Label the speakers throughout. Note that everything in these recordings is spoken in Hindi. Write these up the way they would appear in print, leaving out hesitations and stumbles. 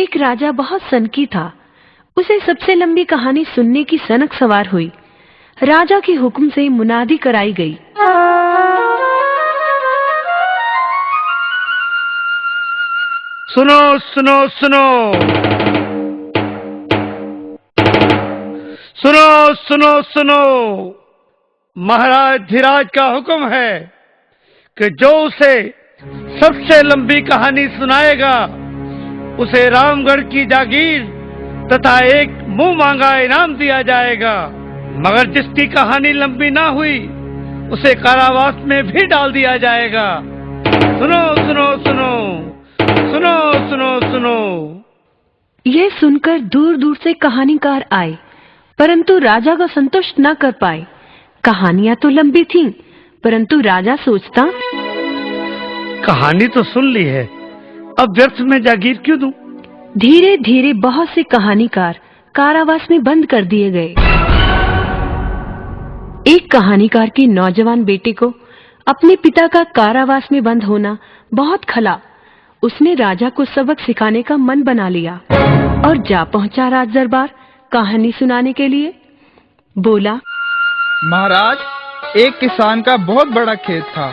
Speaker 1: एक राजा बहुत सनकी था। उसे सबसे लंबी कहानी सुनने की सनक सवार हुई। राजा के हुक्म से मुनादी कराई गई।
Speaker 2: सुनो सुनो सुनो, सुनो सुनो सुनो, महाराज धीराज का हुक्म है कि जो उसे सबसे लंबी कहानी सुनाएगा उसे रामगढ़ की जागीर तथा एक मुंह मांगा इनाम दिया जाएगा। मगर जिसकी कहानी लंबी ना हुई उसे कारावास में भी डाल दिया जाएगा। सुनो सुनो सुनो, सुनो सुनो सुनो।
Speaker 1: यह सुनकर दूर दूर से कहानीकार आए, परंतु राजा को संतुष्ट न कर पाए। कहानियां तो लंबी थीं, परंतु राजा सोचता,
Speaker 2: कहानी तो सुन ली है, अब व्यर्थ में जागीर क्यों दूं?
Speaker 1: धीरे धीरे बहुत से कहानीकार कारावास में बंद कर दिए गए। एक कहानीकार के नौजवान बेटे को अपने पिता का कारावास में बंद होना बहुत खला। उसने राजा को सबक सिखाने का मन बना लिया और जा पहुंचा राज दरबार कहानी सुनाने के लिए। बोला,
Speaker 3: महाराज, एक किसान का बहुत बड़ा खेत था।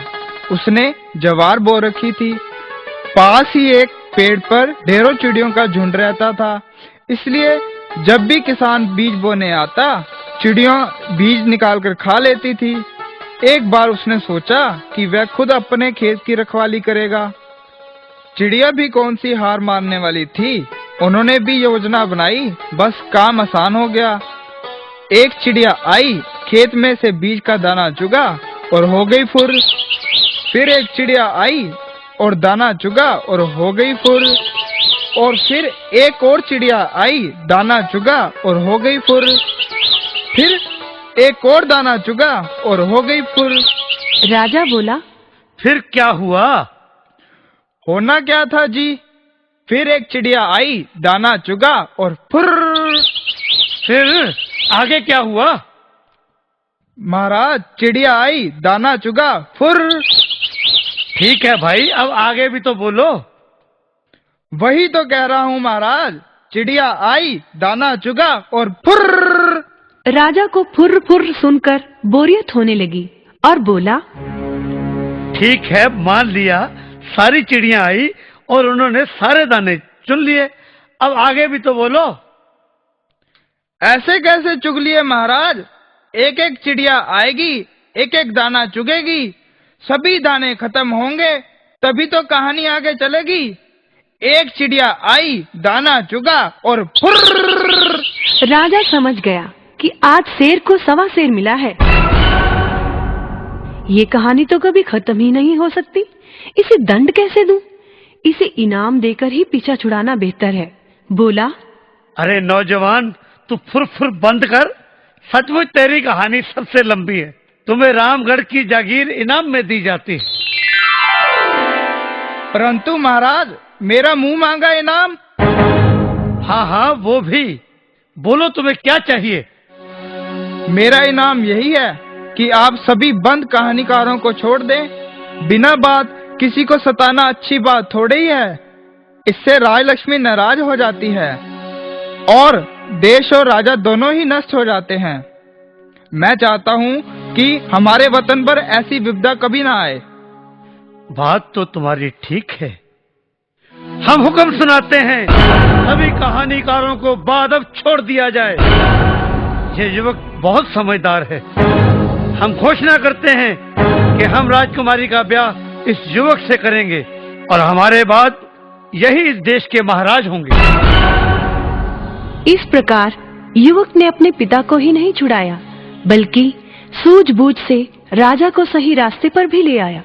Speaker 3: उसने ज्वार बो रखी थी। पास ही एक पेड़ पर ढेरों चिड़ियों का झुंड रहता था। इसलिए जब भी किसान बीज बोने आता, चिड़ियां बीज निकालकर खा लेती थी। एक बार उसने सोचा कि वह खुद अपने खेत की रखवाली करेगा। चिड़िया भी कौन सी हार मारने वाली थी। उन्होंने भी योजना बनाई, बस काम आसान हो गया। एक चिड़िया आई, खेत में से बीज का दाना चुगा और हो गई फुर। फिर एक चिड़िया आई और दाना चुगा और हो गई फुर। और फिर एक और चिड़िया आई, दाना चुगा और हो गई फुर। फिर एक और दाना चुगा और हो गई फुर।
Speaker 1: राजा बोला,
Speaker 2: फिर क्या हुआ?
Speaker 3: होना क्या था जी? फिर एक चिड़िया आई, दाना चुगा और फुर।
Speaker 2: फिर आगे क्या हुआ?
Speaker 3: महाराज, चिड़िया आई, दाना चुगा, फुर।
Speaker 2: ठीक है भाई, अब आगे भी तो बोलो।
Speaker 3: वही तो कह रहा हूँ महाराज, चिड़िया आई, दाना चुगा और फुर।
Speaker 1: राजा को फुर फुर सुनकर बोरियत होने लगी और बोला,
Speaker 2: ठीक है, मान लिया, सारी चिड़ियां आई और उन्होंने सारे दाने चुन लिए। अब आगे भी तो बोलो।
Speaker 3: ऐसे कैसे चुग लिए महाराज? एक एक चिड़िया आएगी, एक एक दाना चुगेगी, सभी दाने खत्म होंगे, तभी तो कहानी आगे चलेगी। एक चिड़िया आई, दाना चुगा और फुर्र।
Speaker 1: राजा समझ गया कि आज शेर को सवा शेर मिला है। ये कहानी तो कभी खत्म ही नहीं हो सकती। इसे दंड कैसे दूं? इसे इनाम देकर ही पीछा छुड़ाना बेहतर है। बोला,
Speaker 2: अरे नौजवान, तू फुर फुर बंद कर। सचमुच तेरी कहानी सबसे लंबी है। तुम्हें रामगढ़ की जागीर इनाम में दी जाती।
Speaker 3: परंतु महाराज, मेरा मुंह मांगा इनाम।
Speaker 2: हाँ हाँ, वो भी बोलो, तुम्हें क्या चाहिए?
Speaker 3: मेरा इनाम यही है कि आप सभी बंद कहानीकारों को छोड़ दें। बिना बात किसी को सताना अच्छी बात थोड़ी ही है। इससे राजलक्ष्मी नाराज हो जाती है और देश और राजा दोनों ही नष्ट हो जाते हैं। मैं चाहता हूँ कि हमारे वतन पर ऐसी विपदा कभी ना आए।
Speaker 2: बात तो तुम्हारी ठीक है। हम हुक्म सुनाते हैं, सभी कहानीकारों को बादब छोड़ दिया जाए। ये युवक बहुत समझदार है। हम घोषणा करते हैं कि हम राजकुमारी का ब्याह इस युवक से करेंगे और हमारे बाद यही इस देश के महाराज होंगे।
Speaker 1: इस प्रकार युवक ने अपने पिता को ही नहीं छुड़ाया, बल्कि सूझबूझ से राजा को सही रास्ते पर भी ले आया।